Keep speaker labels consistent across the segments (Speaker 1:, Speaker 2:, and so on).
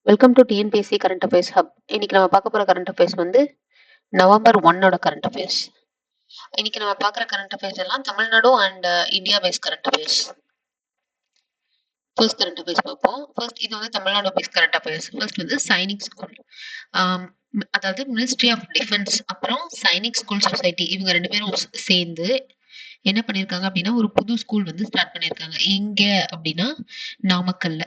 Speaker 1: Welcome to TNPSC current affairs hub. இன்னைக்கு நம்ம பார்க்க போற கரண்ட் அஃபேர்ஸ் வந்து நவம்பர் 1 கரண்ட் அஃபேர்ஸ். இன்னைக்கு நம்ம பார்க்குற கரண்ட் அஃபேர்ஸ் எல்லாம் Tamil Nadu and India base current affairs. First current affairs பார்ப்போம். ஃபர்ஸ்ட் இது வந்து Tamil Nadu base current affairs. First வந்து சைனிக் ஸ்கூல், அதாவது மினிஸ்ட்ரி ஆஃப் டிஃபென்ஸ் அப்புறம் சைனிக் ஸ்கூல் சொசைட்டி இவங்க ரெண்டு பேரும் சேர்ந்து என்ன பண்ணியிருக்காங்க அப்படின்னா ஒரு புது ஸ்கூல் வந்து ஸ்டார்ட் பண்ணியிருக்காங்க. எங்க அப்படின்னா நாமக்கல்ல.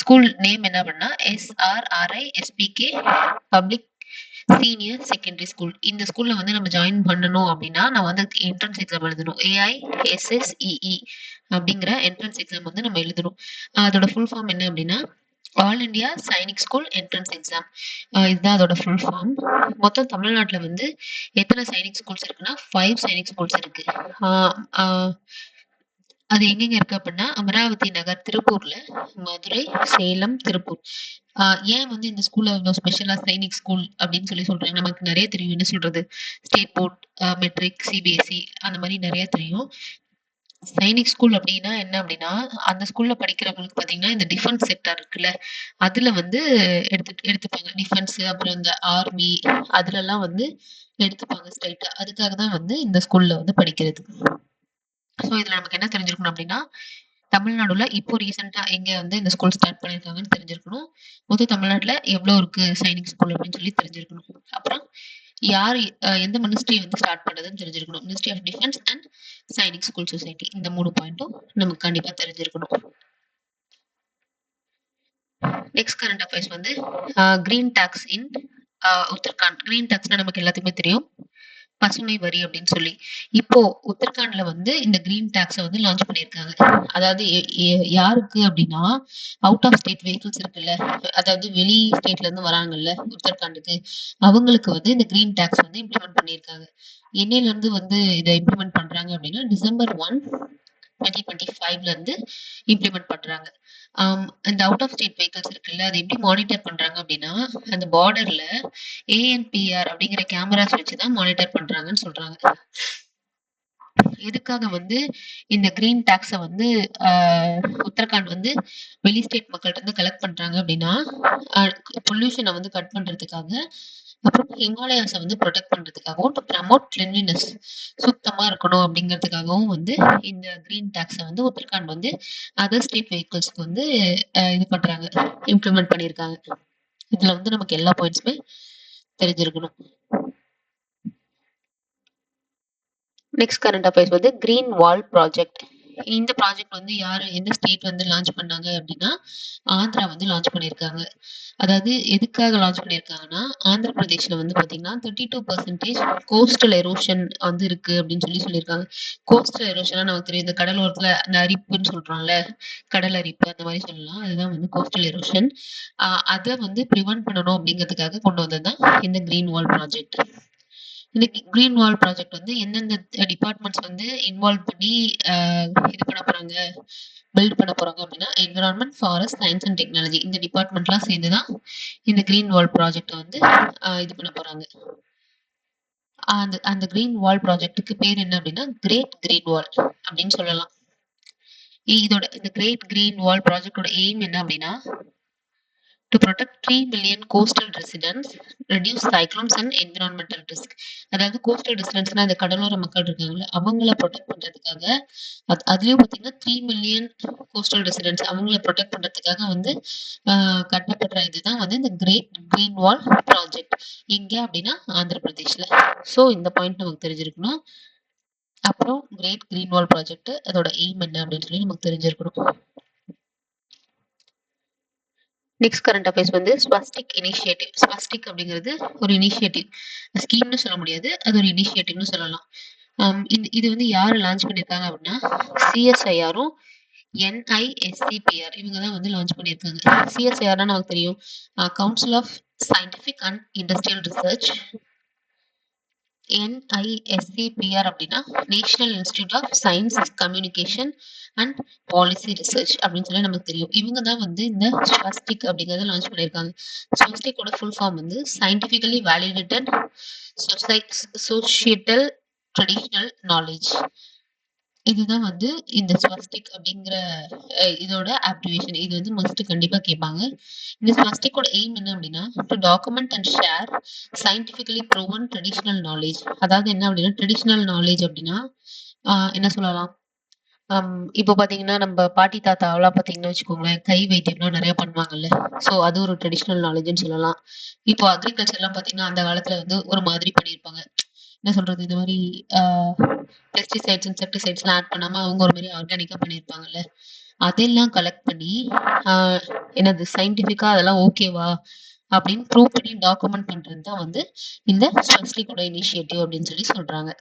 Speaker 1: ஸ்கூல் நேம் என்ன அப்படின்னா SRRISPK public senior secondary school. இந்த ஸ்கூல்ல வந்து நம்ம ஜாயின் பண்ணணும் அப்படின்னா நம்ம வந்து என்ட்ரன்ஸ் எக்ஸாம் எழுதணும். AISSEE அப்படிங்கிற என்ட்ரன்ஸ் எக்ஸாம் வந்து நம்ம எழுதணும். அதோட ஃபுல் ஃபார்ம் என்ன அப்படின்னா all India Sainik school entrance exam. இதுதான் அதோட ஃபுல் ஃபார்ம். மொத்தம் தமிழ்நாட்டில் வந்து எத்தனை சைனிக் ஸ்கூல்ஸ் இருக்குன்னா 5 சைனிக் ஸ்கூல்ஸ் இருக்கு. அது எங்கெங்க இருக்கு அப்படின்னா அமராவதி நகர் திருப்பூர்ல, மதுரை, சேலம், திருப்பூர். ஏன் வந்து இந்த ஸ்கூல்ல இவ்வளோ ஸ்பெஷலா சைனிக் ஸ்கூல் அப்படின்னு சொல்றாங்க? நமக்கு நிறைய தெரியும். என்ன சொல்றது, ஸ்டேட் போர்ட், மெட்ரிக், சிபிஎஸ்இ அந்த மாதிரி நிறைய தெரியும். சைனிக் ஸ்கூல் அப்படின்னா என்ன அப்படின்னா அந்த ஸ்கூல்ல படிக்கிறவங்களுக்கு பாத்தீங்கன்னா இந்த டிஃபென்ஸ் செக்டர் இருக்குல்ல அதுல வந்து எடுத்துப்பாங்க. டிஃபென்ஸ் அப்புறம் இந்த ஆர்மி அதுல எல்லாம் வந்து எடுத்துப்பாங்க ஸ்ட்ரைட்டா. அதுக்காக தான் வந்து இந்த ஸ்கூல்ல வந்து படிக்கிறது. ஸோ இதுல நமக்கு என்ன தெரிஞ்சிருக்கணும் அப்படின்னா தமிழ்நாடுல இப்போ ரீசெண்டா எங்க வந்து இந்த ஸ்கூல் ஸ்டார்ட் பண்ணிருக்காங்கன்னு தெரிஞ்சிருக்கணும். மொத்தம் தமிழ்நாட்டுல எவ்வளவு இருக்கு சைனிக் ஸ்கூல் அப்படின்னு சொல்லி தெரிஞ்சிருக்கணும். அப்புறம் யார் எந்த மினிஸ்ட்ரி வந்து ஸ்டார்ட் பண்ணதுன்னு தெரிஞ்சிருக்கணும். Ministry of defence and Sainik school society. இந்த 3 பாயிண்ட்டும் நமக்கு கண்டிப்பா தெரிஞ்சிருக்கணும். நெக்ஸ்ட் கரண்ட் அஃபேர்ஸ் வந்து green tax in Uttarakhand. Green டாக்ஸ்னா நமக்கு எல்லாத்துக்குமே தெரியும், பசுமை வரி அப்படின்னு சொல்லி. இப்போ உத்தரகாண்ட்ல வந்து இந்த கிரீன் டாக்ஸை வந்து லான்ச் பண்ணியிருக்காங்க. அதாவது யாருக்கு அப்படின்னா அவுட் ஆஃப் ஸ்டேட் வெஹிக்கிள்ஸ் இருக்குல்ல, அதாவது வெளி ஸ்டேட்ல இருந்து வராங்கல்ல உத்தரகாண்டுக்கு, அவங்களுக்கு வந்து இந்த கிரீன் டாக்ஸ் வந்து இம்ப்ளிமெண்ட் பண்ணியிருக்காங்க. என்னையில இருந்து வந்து இதை இம்ப்ளிமெண்ட் பண்றாங்க அப்படின்னா December 1, 2025ல இருந்து இம்ப்ளிமெண்ட் பண்றாங்க. இந்த அவுட் ஆஃப் ஸ்டேட் வெஹிக்கிள்ஸ் இருக்குல்ல அதை எப்படி மானிட்டர் பண்றாங்க அப்படின்னா அந்த பார்டர்ல ANPR அப்படிங்கிற கேமராஸ் வச்சுதான் மானிட்டர் பண்றாங்கன்னு சொல்றாங்க. எதுக்காக வந்து இந்த கிரீன் டாக்ஸை வந்து உத்தரகாண்ட் வந்து வெளி ஸ்டேட் மக்கள்கிட்ட இருந்து கலெக்ட் பண்றாங்க அப்படின்னா பொல்யூஷனை வந்து கட் பண்றதுக்காக, அப்புறம் ஹிமாலயாஸை வந்து ப்ரொடெக்ட் பண்றதுக்காகவும், டு ப்ரமோட் கிளீன்லினஸ் சுத்தமா இருக்கணும் அப்படிங்கிறதுக்காகவும் வந்து இந்த கிரீன் டாக்ஸை வந்து உத்தரகாண்ட் வந்து அதர் ஸ்டேட் வெஹிக்கிள்ஸ்க்கு வந்து இது பண்றாங்க, இம்ப்ளிமெண்ட் பண்ணியிருக்காங்க. இதுல வந்து நமக்கு எல்லா பாயிண்ட்ஸுமே தெரிஞ்சிருக்கணும். நெக்ஸ்ட் கரண்ட் அஃபேர்ஸ் வந்து கிரீன் வால் ப்ராஜெக்ட். இந்த ப்ராஜெக்ட் வந்து யாரு எந்த ஸ்டேட் வந்து லான்ச் பண்ணாங்க அப்படின்னா ஆந்திரா வந்து லான்ச் பண்ணியிருக்காங்க. அதாவது எதுக்காக லான்ச் பண்ணியிருக்காங்கன்னா ஆந்திர பிரதேஷ்ல வந்து பாத்தீங்கன்னா 32% கோஸ்டல் எரோஷன் வந்து இருக்கு அப்படின்னு சொல்லியிருக்காங்க. கோஸ்டல் எரோஷனா நமக்கு தெரியும், இந்த கடலோரத்துல இந்த அரிப்புன்னு சொல்றோம்ல, கடல் அரிப்பு அந்த மாதிரி சொல்லலாம். அதுதான் வந்து கோஸ்டல் எரோஷன். அதை வந்து ப்ரிவென்ட் பண்ணணும் அப்படிங்கிறதுக்காக கொண்டு வந்ததுதான் இந்த கிரீன் வால் ப்ராஜெக்ட். இந்த கிரீன் வால் ப்ராஜெக்ட் வந்து எந்தெந்த டிபார்ட்மெண்ட்ஸ் வந்து இன்வால்வ் பண்ணி இது பண்ண போறாங்க, பில்ட் பண்ண போறாங்க அப்படின்னா environment, forest, science and technology இந்த டிபார்ட்மெண்ட்லாம் சேர்ந்துதான் இந்த கிரீன் வால் ப்ராஜெக்ட் வந்து இது பண்ண போறாங்க. அந்த கிரீன் வால் ப்ராஜெக்ட்டுக்கு பேர் என்ன அப்படின்னா கிரேட் கிரீன் வால் அப்படின்னு சொல்லலாம். இதோட இந்த கிரேட் கிரீன் வால் ப்ராஜெக்டோட எய்ம் என்ன அப்படின்னா to protect 3 million coastal residents, reduce cyclones and environmental risk. அதாவது கோஸ்டல் ரெசிடென்ட்ஸ்னா இந்த கடலோர மக்கள் இருக்காங்கல்ல அவங்கள ப்ரொடெக்ட் பண்றதுக்காக, அதுலயும் பாத்தீங்கன்னா 3 மில்லியன் கோஸ்டல் ரெசிடென்ட்ஸ் அவங்கள ப்ரொடெக்ட் பண்றதுக்காக வந்து கட்டப்படுற இதுதான் வந்து இந்த கிரேட் கிரீன் வால் ப்ராஜெக்ட். எங்க அப்படின்னா ஆந்திர பிரதேஷ்ல. ஸோ இந்த பாயிண்ட் நமக்கு தெரிஞ்சிருக்கணும். அப்புறம் கிரேட் கிரீன் வால் ப்ராஜெக்ட் அதோட எய்ம் என்ன அப்படின்னு சொல்லி நமக்கு தெரிஞ்சிருக்கணும். நெக்ஸ்ட் கரண்ட் அஃபேர்ஸ் வந்து ஸ்வஸ்டிக் இனிஷியேட்டிவ். ஸ்வஸ்டிக் அப்படிங்கிறது ஒரு இனிஷியேட்டிவ், ஸ்கீம்னு சொல்ல முடியாது, அது ஒரு இனிஷியேட்டிவ்னு சொல்லலாம். இது வந்து யாரு லான்ச் பண்ணியிருக்காங்க அப்படின்னா CSIRம் NISCPR இவங்க தான் வந்து லான்ச் பண்ணியிருக்காங்க. CSIRனா நமக்கு தெரியும், council of scientific and industrial research. NISCPR அப்படின்னா national institute of science communication and policy research அப்படின்னு சொல்லி நமக்கு தெரியும். இவங்க தான் வந்து இந்த ஸ்வஸ்டிக் அப்படிங்கறத லான்ச் பண்ணியிருக்காங்க. ஸ்வஸ்டிக்கோட ஃபுல் ஃபார்ம் வந்து சயின்டிபிகலி வேலிடேட்டட் சோசியட்டல் ட்ரெடிஷனல் நாலேஜ். இதுதான் வந்து இந்த ஸ்வஸ்திக் அப்படிங்கிற இதோட அப்ரிவேஷன். இது வந்து மஸ்ட் கண்டிப்பா கேட்பாங்க. இந்த ஸ்வஸ்திக்கோட எய்ம் என்ன அப்படின்னா, to document and share scientifically proven traditional knowledge. அதாவது என்ன அப்படின்னா, ட்ரெடிஷனல் நாலேஜ் அப்படின்னா என்ன சொல்லலாம்? இப்போ பாத்தீங்கன்னா நம்ம பாட்டி தாத்தாவெல்லாம் பாத்தீங்கன்னா வச்சுக்கோங்களேன், கை வைத்தியம்லாம் நிறைய பண்ணுவாங்கல்ல. ஸோ அது ஒரு ட்ரெடிஷனல் நாலேஜ்னு சொல்லலாம். இப்போ அக்ரிகல்ச்சர்லாம் பாத்தீங்கன்னா அந்த காலத்துல வந்து ஒரு மாதிரி பண்ணியிருப்பாங்க. என்ன சொல்றது, இந்த மாதிரி பெஸ்டிசைட்ஸ் இன்செக்டிசைட்ஸ்லாம் ஆட் பண்ணாம அவங்க ஒரு மாதிரி ஆர்கானிக்கா பண்ணியிருப்பாங்கல்ல. அதெல்லாம் கலெக்ட் பண்ணி என்னது சயின்டிஃபிக்கா அதெல்லாம் ஓகேவா அப்படின்னு ப்ரூவ் பண்ணி டாக்குமெண்ட் பண்றது தான் வந்து இந்த ஸ்வஸ்திகோட இனிஷியேட்டிவ் அப்படின்னு சொல்லி சொல்றாங்க.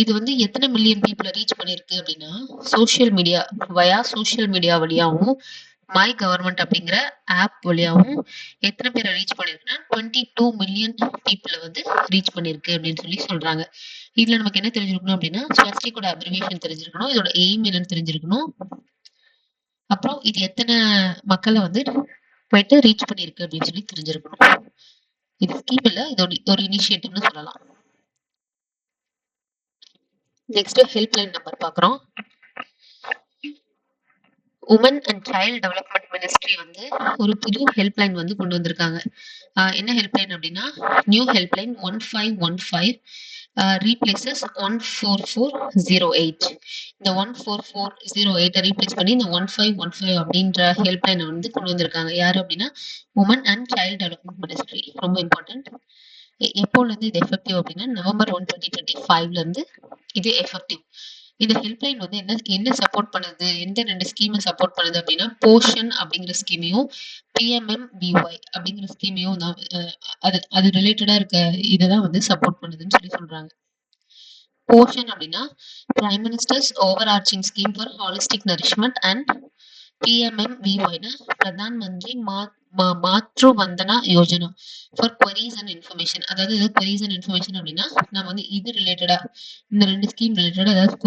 Speaker 1: இது வந்து எத்தனை மில்லியன் பீப்புளை ரீச் பண்ணிருக்கு அப்படின்னா, சோஷியல் மீடியா வழியாவும் மை கவர்மெண்ட் அப்படிங்கிற ஆப் வழியாவும் எத்தனை பேரை ரீச் பண்ணிருக்குன்னா 22 மில்லியன் பீப்புளை வந்து ரீச் பண்ணிருக்கு அப்படின்னு சொல்லி சொல்றாங்க. இதுல நமக்கு என்ன தெரிஞ்சிருக்கணும் அப்படின்னா, ஸ்வஸ்திகோட அப்ரிவேஷன் தெரிஞ்சிருக்கணும், இதோட எய்ம் என்னன்னு தெரிஞ்சிருக்கணும், அப்புறம் இது எத்தனை மக்களை வந்து போயிட்டு ரீச் பண்ணிருக்கு அப்படின்னு சொல்லி தெரிஞ்சிருக்கணும். இது ஸ்கீம் இல்ல, இது ஒரு இனிஷியேட்டிவ்னு சொல்லலாம். நெக்ஸ்ட் ஹெல்ப்லைன் நம்பர் பாக்குறோம். Women and child development ministry வந்து ஒரு புது ஹெல்ப்லைன் வந்து கொண்டு வந்திருக்காங்க. என்ன ஹெல்ப்லைன் அப்படின்னா, நியூ ஹெல்ப்லைன் 1515 ரீப்ளேசஸ் 14408. இந்த 14408 ரீப்ளேஸ் பண்ணி இந்த 1515 அப்படின்ற ஹெல்ப்லைனை வந்து கொண்டு வந்திருக்காங்க. யாரு அப்படின்னா, women and child development ministry. ரொம்ப இம்பார்ட்டன்ட். எப்போல இருந்து இது எஃபெக்டிவ் அப்படின்னா, November 1, 2025 இருந்து இது எஃபெக்டிவ். இந்த ஹெல்ப்லைன் வந்து என்ன சப்போர்ட் பண்ணுது, எந்த 2 ஸ்கீமை சப்போர்ட் பண்ணுது அப்படின்னா, போஷன் அப்படிங்கிற ஸ்கீமையும் PMMBY அப்படிங்கிற ஸ்கீமையும் தான் அது ரிலேட்டடா இருக்க இதைதான் வந்து சப்போர்ட் பண்ணுதுன்னு சொல்லி சொல்றாங்க. போஷன் அப்படின்னா prime ministers over arching scheme for holistic nourishment and PMMBYனா Pradhan Mantri Matru Vandana Yojana for queries and information. அதாவது இது queries and information அப்படின்னா நம்ம வந்து இது ரிலேட்டடா இந்த 2 ஸ்கீம் ரிலேட்டடா ஏதாவது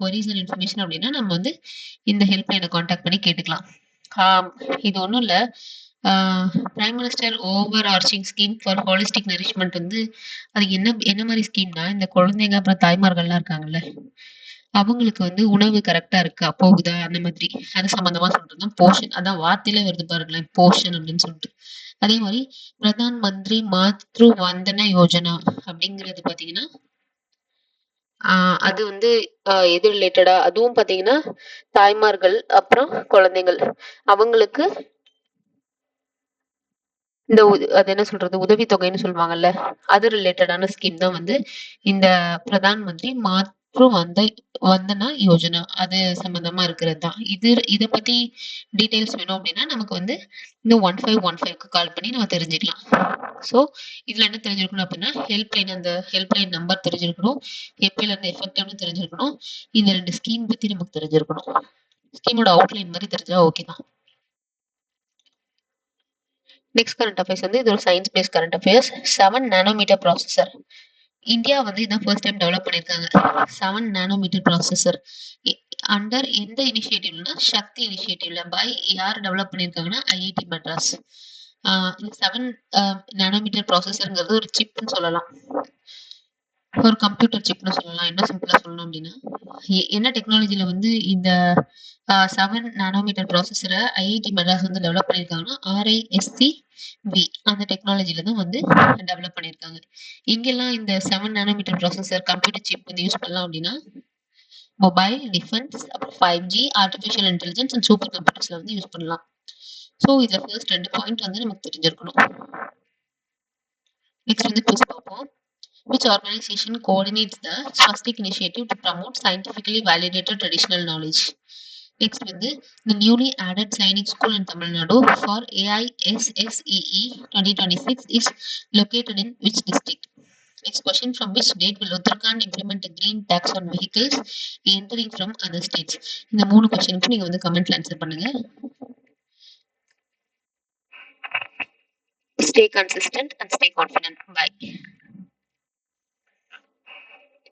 Speaker 1: queries and information அப்படின்னா நம்ம வந்து இந்த ஹெல்ப்லைனை காண்டாக்ட் பண்ணி கேட்டுக்கலாம். இது ஒன்றும் இல்லை, prime minister over arching scheme for holistic nourishment வந்து அது என்ன மாதிரி ஸ்கீம்னா, இந்த குழந்தைங்க அப்புறம் தாய்மார்கள்லாம் இருக்காங்கல்ல, அவங்களுக்கு வந்து உணவு கரெக்டா இருக்கா போகுதா அந்த மாதிரி அது சம்பந்தமா சொல்றது போஷன். அதான் வார்த்தையில வருது பாருங்களேன், போஷன் அப்படின்னு சொல்லிட்டு. அதே மாதிரி பிரதான் மந்திரி மாத்ரு வந்தன யோஜனா அப்படிங்கிறது பாத்தீங்கன்னா அது வந்து எது ரிலேட்டடா, அதுவும் பாத்தீங்கன்னா தாய்மார்கள் அப்புறம் குழந்தைகள் அவங்களுக்கு இந்த அது என்ன சொல்றது, உதவித்தொகைன்னு சொல்லுவாங்கல்ல, அது ரிலேட்டடான ஸ்கீம் தான் வந்து இந்த பிரதான் மந்திரி மாத்ரு வந்தனா யோஜனா அது சம்பந்தமா இருக்கிறது தான். இதை பத்தி டீடைல்ஸ் வேணும் அப்படின்னா நமக்கு வந்து இந்த 1515க்கு கால் பண்ணி நம்ம தெரிஞ்சுக்கலாம். ஸோ இதுல என்ன தெரிஞ்சிருக்கணும் அப்படின்னா, அந்த ஹெல்ப்லைன் நம்பர் தெரிஞ்சிருக்கணும், எப்பயில இருந்து எஃபெக்டிவ்னு தெரிஞ்சிருக்கணும், இந்த 2 ஸ்கீம் பத்தி நமக்கு தெரிஞ்சிருக்கணும். ஸ்கீமோட அவுட்லைன் மாதிரி தெரிஞ்சா ஓகே தான். நெக்ஸ்ட் கரண்ட் அஃபேர்ஸ் வந்து இது ஒரு science paste current affairs. 7 nanometer processor India வந்து இதான் ஃபர்ஸ்ட் டைம் டெவலப் பண்ணியிருக்காங்க. 7 நானோமீட்டர் ப்ராசஸர் அண்டர் எந்த இனிஷியேட்டிவ்னா, சக்தி இனிஷியேட்டிவ்ல பை யார் டெவலப் பண்ணியிருக்காங்கன்னா IIT மெட்ராஸ். இந்த 7 நானோமீட்டர் ப்ராசஸர்ங்கிறது ஒரு சிப்னு சொல்லலாம், ஒரு கம்ப்யூட்டர் சிப்னு சொல்லலாம். என்ன சிம்பிளா சொல்லணும் அப்படின்னா, என்ன டெக்னாலஜில வந்து இந்த 7 நானோமீட்டர் ப்ராசஸரை IIT மெட்ராஸ் வந்து டெவலப் பண்ணியிருக்காங்கன்னா, RISC-V அந்த டெக்னாலஜில தான் வந்து டெவலப் பண்ணியிருக்காங்க. இங்கெல்லாம் இந்த 7 நானோமீட்டர் ப்ராசஸர் கம்ப்யூட்டர் சிப் வந்து யூஸ் பண்ணலாம் அப்படின்னா, மொபைல், டிஃபென்ஸ், அப்புறம் 5G, artificial intelligence and super கம்ப்யூட்டர்ஸ்ல வந்து யூஸ் பண்ணலாம். ஸோ இதுல ஃபர்ஸ்ட் 2 பாயிண்ட் வந்து நமக்கு தெரிஞ்சிருக்கணும். நெக்ஸ்ட் வந்து குவிஸ் பார்ப்போம். Which organization coordinates the Swastik initiative to promote scientifically validated traditional knowledge? Next வந்து the newly added Sainik School in Tamil Nadu for AISSEE 2026 is located in which district? Next question, from which date will Uttarakhand implement a green tax on vehicles entering from other states? இந்த 3 கொஸ்டினுக்கு நீங்க வந்து கமெண்ட்ல answer பண்ணுங்க. Stay consistent and stay confident. Bye.